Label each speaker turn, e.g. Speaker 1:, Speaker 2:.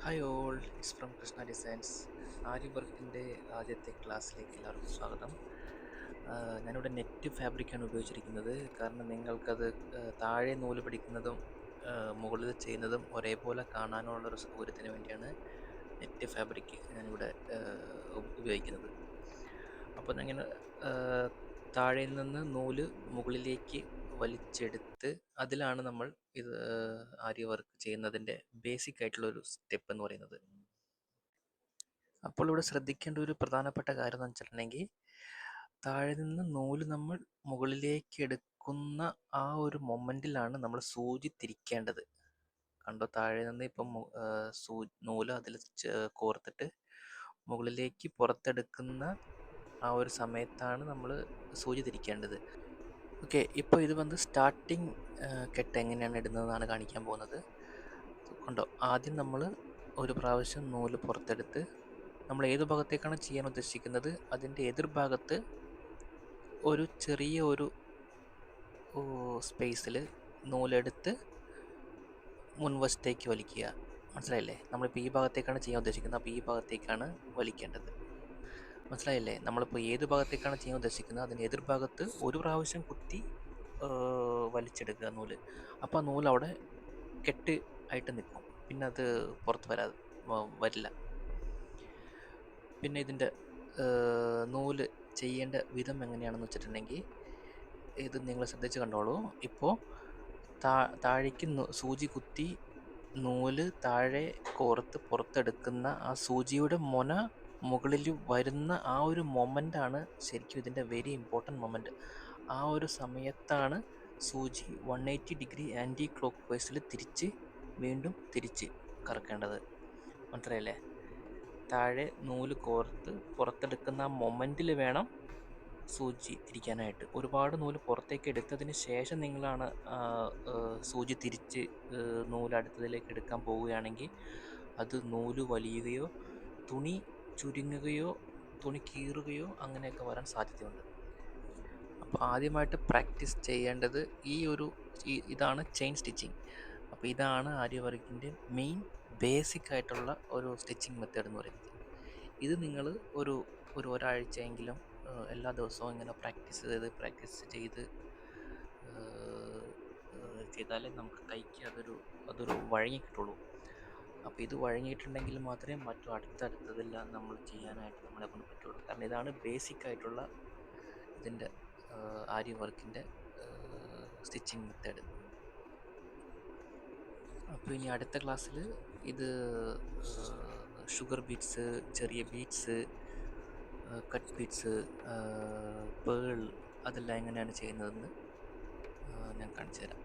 Speaker 1: Hi all, it's from Krishna designs. Arya വർക്കിൻ്റെ ആദ്യത്തെ ക്ലാസ്സിലേക്ക് എല്ലാവർക്കും സ്വാഗതം. ഞാനിവിടെ നെറ്റ് ഫാബ്രിക്കാണ് ഉപയോഗിച്ചിരിക്കുന്നത്. കാരണം നിങ്ങൾക്കത് താഴെ നൂല് പിടിക്കുന്നതും മുകളിൽ ചെയ്യുന്നതും ഒരേപോലെ കാണാനുള്ളൊരു സൗകര്യത്തിന് വേണ്ടിയാണ് നെറ്റ് ഫാബ്രിക് ഞാനിവിടെ ഉപയോഗിക്കുന്നത്. അപ്പോൾ ഞാൻ താഴെ നിന്ന് നൂല് മുകളിലേക്ക് വലിച്ചെടുത്ത് അതിലാണ് നമ്മൾ ഇത് ആര്യ വർക്ക് ചെയ്യുന്നതിൻ്റെ ബേസിക് ആയിട്ടുള്ള ഒരു സ്റ്റെപ്പ് എന്ന് പറയുന്നത്. അപ്പോൾ ഇവിടെ ശ്രദ്ധിക്കേണ്ട ഒരു പ്രധാനപ്പെട്ട കാര്യം എന്ന് വെച്ചിട്ടുണ്ടെങ്കിൽ, താഴെ നിന്ന് നൂല് നമ്മൾ മുകളിലേക്ക് എടുക്കുന്ന ആ ഒരു മൊമെൻറ്റിലാണ് നമ്മൾ സൂചി തിരിക്കേണ്ടത്. കണ്ടോ, താഴെ നിന്ന് ഇപ്പം നൂല് അതിൽ കോർത്തിട്ട് മുകളിലേക്ക് പുറത്തെടുക്കുന്ന ആ ഒരു സമയത്താണ് നമ്മൾ സൂചി തിരിക്കേണ്ടത്. ഓക്കെ, ഇപ്പോൾ ഇത് വന്ന് സ്റ്റാർട്ടിങ് കെട്ട് എങ്ങനെയാണ് ഇടുന്നതെന്നാണ് കാണിക്കാൻ പോകുന്നത്. കണ്ടോ, ആദ്യം നമ്മൾ ഒരു പ്രാവശ്യം നൂല് പുറത്തെടുത്ത് നമ്മൾ ഏത് ഭാഗത്തേക്കാണ് ചെയ്യാൻ ഉദ്ദേശിക്കുന്നത് അതിൻ്റെ എതിർഭാഗത്ത് ഒരു ചെറിയ ഒരു സ്പേസിൽ നൂലെടുത്ത് മുൻവശത്തേക്ക് വലിക്കുക. മനസ്സിലായില്ലേ? നമ്മളിപ്പോൾ ഈ ഭാഗത്തേക്കാണ് ചെയ്യാൻ ഉദ്ദേശിക്കുന്നത്, അപ്പോൾ ഈ ഭാഗത്തേക്കാണ് വലിക്കേണ്ടത്. മനസ്സിലായില്ലേ? നമ്മളിപ്പോൾ ഏത് ഭാഗത്തേക്കാണ് ചെയ്യാൻ ഉദ്ദേശിക്കുന്നത് അതിൻ്റെ എതിർഭാഗത്ത് ഒരു പ്രാവശ്യം കുത്തി വലിച്ചെടുക്കുക നൂല്. അപ്പോൾ ആ നൂല് അവിടെ കെട്ട് ആയിട്ട് നിൽക്കും, പിന്നെ അത് പുറത്ത് വരില്ല. പിന്നെ ഇതിൻ്റെ നൂല് ചെയ്യേണ്ട വിധം എങ്ങനെയാണെന്ന് വെച്ചിട്ടുണ്ടെങ്കിൽ, ഇത് നിങ്ങൾ ശ്രദ്ധിച്ച് കണ്ടോളൂ. ഇപ്പോൾ താഴേക്ക് സൂചി കുത്തി നൂല് താഴെ കോർത്ത് പുറത്തെടുക്കുന്ന ആ സൂചിയുടെ മുന മുകളിൽ വരുന്ന ആ ഒരു മൊമെൻ്റാണ് ശരിക്കും ഇതിൻ്റെ വെരി ഇമ്പോർട്ടൻറ്റ് മൊമെൻറ്റ്. ആ ഒരു സമയത്താണ് സൂചി 180 ഡിഗ്രി ആൻറ്റി ക്ലോക്ക് വൈസിൽ വീണ്ടും തിരിച്ച് കറക്കേണ്ടത്. മനസ്സിലായില്ലേ? താഴെ നൂല് കോർത്ത് പുറത്തെടുക്കുന്ന ആ മൊമെൻറ്റിൽ വേണം സൂചി തിരിക്കാനായിട്ട്. ഒരുപാട് നൂല് പുറത്തേക്ക് എടുത്തതിന് ശേഷം നിങ്ങളാണ് സൂചി തിരിച്ച് നൂല് അടുത്തതിലേക്ക് എടുക്കാൻ പോവുകയാണെങ്കിൽ അത് നൂല് വലിയുകയോ തുണി ചുരുങ്ങുകയോ തുണി കീറുകയോ അങ്ങനെയൊക്കെ വരാൻ സാധ്യതയുണ്ട്. അപ്പോൾ ആദ്യമായിട്ട് പ്രാക്ടീസ് ചെയ്യേണ്ടത് ഇതാണ് ചെയിൻ സ്റ്റിച്ചിങ്. അപ്പോൾ ഇതാണ് ആര്യ വർക്കിൻ്റെ മെയിൻ ബേസിക് ആയിട്ടുള്ള ഒരു സ്റ്റിച്ചിങ് മെത്തേഡ് എന്ന് പറയുന്നത്. ഇത് നിങ്ങൾ ഒരാഴ്ചയെങ്കിലും എല്ലാ ദിവസവും ഇങ്ങനെ പ്രാക്ടീസ് ചെയ്ത് ചെയ്താലേ നമുക്ക് കൈക്ക് അതൊരു വഴങ്ങി കിട്ടുള്ളൂ. അപ്പോൾ ഇത് വഴങ്ങിയിട്ടുണ്ടെങ്കിൽ മാത്രമേ അടുത്തതെല്ലാം നമ്മൾ ചെയ്യാനായിട്ട് നമ്മളെ കൊണ്ട് പറ്റുള്ളൂ. കാരണം ഇതാണ് ബേസിക് ആയിട്ടുള്ള ഇതിൻ്റെ ആര്യ വർക്കിൻ്റെ സ്റ്റിച്ചിങ് മെത്തേഡ്. അപ്പോൾ ഇനി അടുത്ത ക്ലാസ്സിൽ ഇത് ഷുഗർ ബീഡ്സ്, ചെറിയ ബീഡ്സ്, കട്ട് ബീഡ്സ്, പേൾ, അതെല്ലാം എങ്ങനെയാണ് ചെയ്യുന്നതെന്ന് ഞാൻ കാണിച്ചു തരാം.